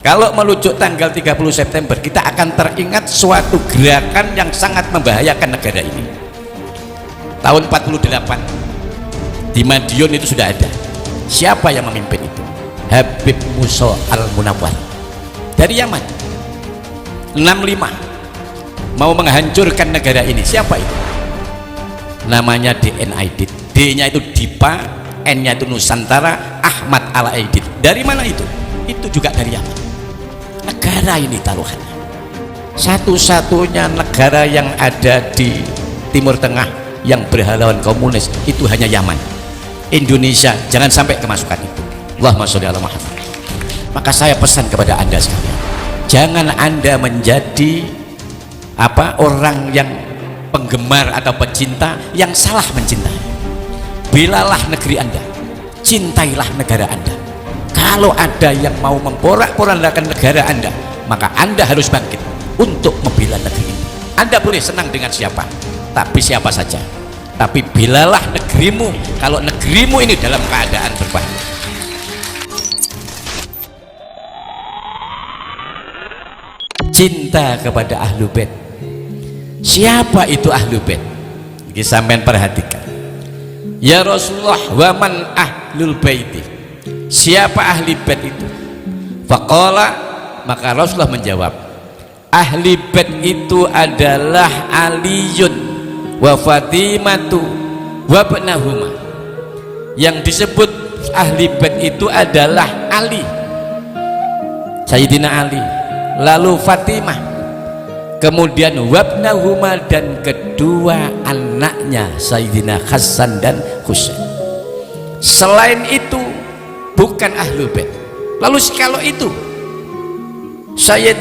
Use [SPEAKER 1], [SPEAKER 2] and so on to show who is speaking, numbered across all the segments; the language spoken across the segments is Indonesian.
[SPEAKER 1] Kalau meluncur tanggal 30 September kita akan teringat suatu gerakan yang sangat membahayakan negara ini. Tahun 48 di Madiun itu sudah ada. Siapa yang memimpin itu? Habib Musa Al-Munawwar dari Yaman. 65 mau menghancurkan negara ini. Siapa itu? Namanya DN Aidit. D nya itu Dipa, N nya itu Nusantara, Ahmad Al Aidit. Dari mana itu? Itu juga dari Yaman. Negara ini taruhannya satu-satunya negara yang ada di Timur Tengah yang berhaluan komunis itu hanya Yaman. Indonesia jangan sampai kemasukan itu. Allahumma sholli ala Muhammad. Maka saya pesan kepada anda sekalian, jangan anda menjadi orang yang penggemar atau pecinta yang salah mencintai. Belalah negeri anda, cintailah negara anda. Kalau ada yang mau memporak-porandakan negara anda, maka anda harus bangkit untuk membela negeri ini. Anda boleh senang dengan siapa, tapi siapa saja, tapi belalah negerimu kalau negerimu ini dalam keadaan berbahaya. Cinta kepada Ahlul Bait. Siapa itu Ahlul Bait? Ini sampean perhatikan. Ya Rasulullah, wa man Ahlul Bait? Siapa ahli bait itu? Faqala, maka Rasulullah menjawab, ahli bait itu adalah Aliyun wa Fatimatu wa ibnahuma. Yang disebut ahli bait itu adalah Ali, Sayyidina Ali, lalu Fatimah, kemudian wabnahuma, dan kedua anaknya Sayyidina Hasan dan Husain. Selain itu bukan Ahlul Bait. Lalu kalau itu Sayyid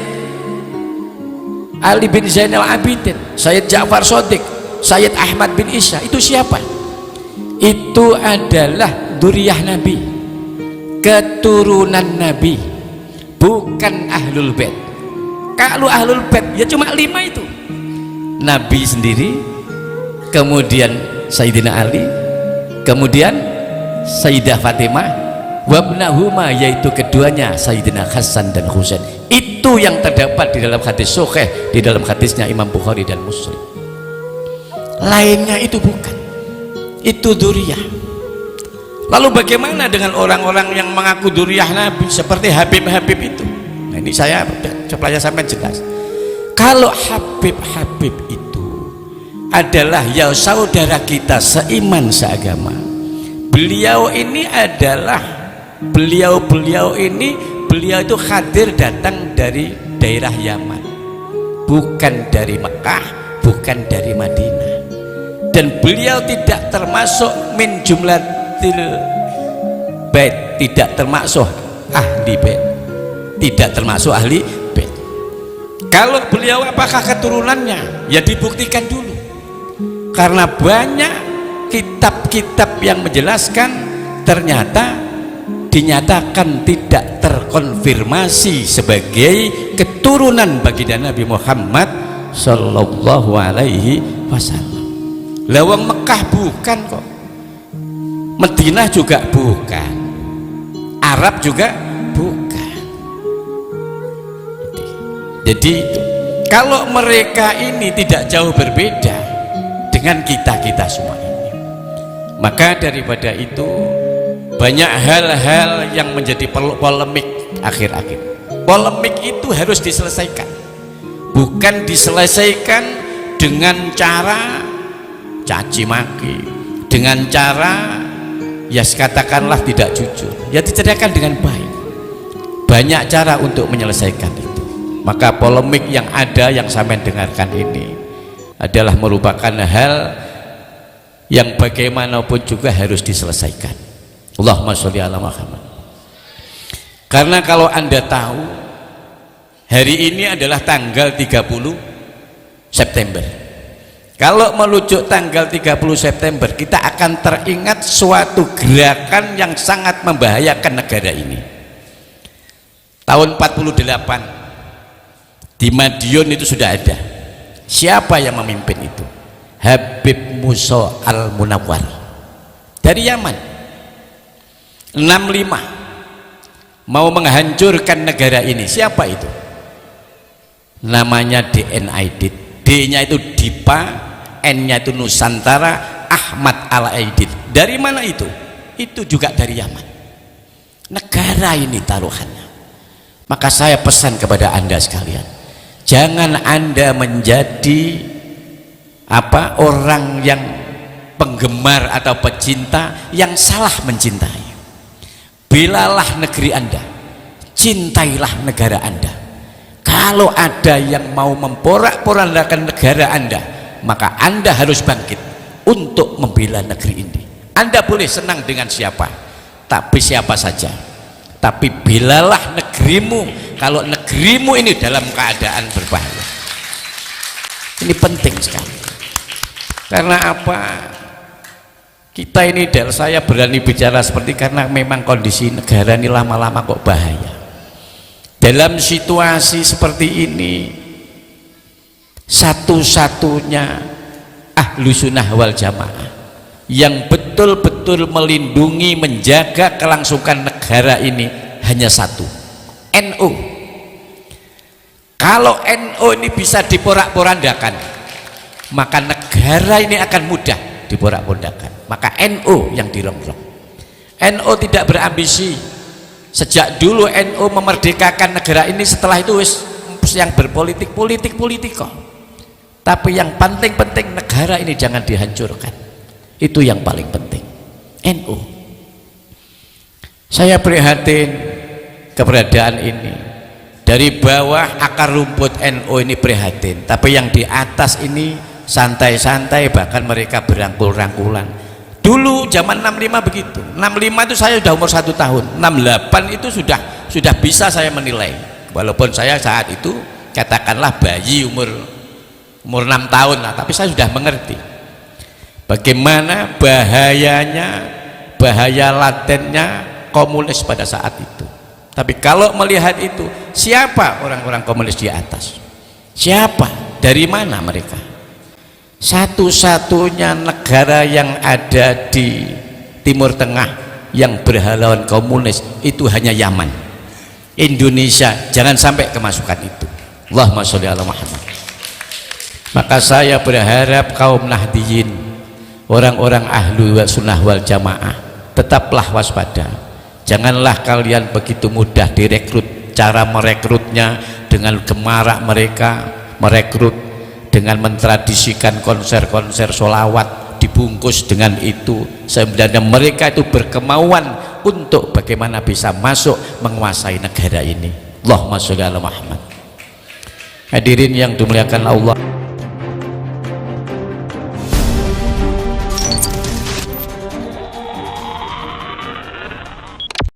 [SPEAKER 1] Ali bin Zainal Abidin, Sayyid Ja'far Shadiq, Sayyid Ahmad bin Isa, itu siapa? Itu adalah dzurriyyah Nabi, keturunan Nabi, bukan Ahlul Bait. Kalau Ahlul Bait ya cuma 5 itu, Nabi sendiri, kemudian Sayyidina Ali, kemudian Sayyidah Fatimah, wabnahuma, yaitu keduanya Sayyidina Hasan dan Husain. Itu yang terdapat di dalam hadis sahih, di dalam hadisnya Imam Bukhari dan Muslim. Lainnya itu bukan, itu dzurriyyah. Lalu bagaimana dengan orang-orang yang mengaku dzurriyyah Nabi seperti Habib-Habib itu? Nah, ini saya supaya sampai jelas. Kalau Habib-Habib itu adalah ya saudara kita seiman seagama, beliau ini adalah beliau itu hadir datang dari daerah Yaman, bukan dari Mekah, bukan dari Madinah, dan beliau tidak termasuk min jumlatil bait, tidak termasuk ahli bait, tidak termasuk ahli bait. Kalau beliau apakah keturunannya? Ya dibuktikan dulu, karena banyak kitab-kitab yang menjelaskan ternyata dinyatakan tidak terkonfirmasi sebagai keturunan baginda Nabi Muhammad sallallahu alaihi wasallam. Lawang Mekah bukan kok, Madinah juga bukan, Arab juga bukan. Jadi itu, kalau mereka ini tidak jauh berbeda dengan kita semua ini, maka daripada itu banyak hal-hal yang menjadi polemik akhir-akhir. Polemik itu harus diselesaikan, bukan diselesaikan dengan cara caci maki, dengan cara ya katakanlah tidak jujur. Ya diceritakan dengan baik. Banyak cara untuk menyelesaikan itu. Maka polemik yang ada yang sampai dengarkan ini adalah merupakan hal yang bagaimanapun juga harus diselesaikan. Allahumma sholli ala Muhammad. Karena kalau anda tahu hari ini adalah tanggal 30 September, kalau meluncur tanggal 30 September kita akan teringat suatu gerakan yang sangat membahayakan negara ini. Tahun 48 di Madiun itu sudah ada. Siapa yang memimpin itu? Habib Musa Al-Munawwar dari Yaman. 65 mau menghancurkan negara ini. Siapa itu? Namanya DNID. D-nya itu Dipa, N-nya itu Nusantara, Ahmad Al-Aidid. Dari mana itu? Itu juga dari Yaman. Negara ini taruhannya. Maka saya pesan kepada Anda sekalian, jangan Anda menjadi orang yang penggemar atau pecinta yang salah mencintai. Belalah negeri Anda, cintailah negara Anda. Kalau ada yang mau memporak-porandakan negara Anda, maka Anda harus bangkit untuk membela negeri ini. Anda boleh senang dengan siapa, tapi siapa saja, tapi belalah negerimu kalau negerimu ini dalam keadaan berbahaya. Ini penting sekali. Karena apa? Kita ini, saya berani bicara seperti karena memang kondisi negara ini lama-lama kok bahaya. Dalam situasi seperti ini, satu-satunya ahlu sunnah wal jamaah yang betul-betul melindungi, menjaga kelangsungan negara ini hanya satu, NU. Kalau NU ini bisa diporak-porandakan, maka negara ini akan mudah diporak-porandakan. Maka NU yang dirongrong. NU tidak berambisi. Sejak dulu NU memerdekakan negara ini, setelah itu yang berpolitik kok. Tapi yang paling penting negara ini jangan dihancurkan. Itu yang paling penting. NU. Saya prihatin keberadaan ini. Dari bawah akar rumput NU ini prihatin, tapi yang di atas ini santai-santai, bahkan mereka berangkul-rangkulan. Dulu zaman 65 begitu. 65 itu saya sudah umur 1 tahun. 68 itu sudah bisa saya menilai. Walaupun saya saat itu katakanlah bayi umur 6 tahun lah, tapi saya sudah mengerti bagaimana bahayanya, bahaya latennya komunis pada saat itu. Tapi kalau melihat itu, siapa orang-orang komunis di atas? Siapa? Dari mana mereka? Satu-satunya negara yang ada di Timur Tengah yang berhaluan komunis itu hanya Yaman. Indonesia jangan sampai kemasukan itu. Allahumma sholli ala Muhammad. Maka saya berharap kaum Nahdiyin, orang-orang ahlu sunnah wal jamaah, tetaplah waspada. Janganlah kalian begitu mudah direkrut. Cara merekrutnya dengan gemarak mereka merekrut dengan mentradisikan konser-konser sholawat, dibungkus dengan itu. Sebenarnya mereka itu berkemauan untuk bagaimana bisa masuk menguasai negara ini. Allahumma sholli ala Muhammad. Hadirin yang dimuliakan Allah.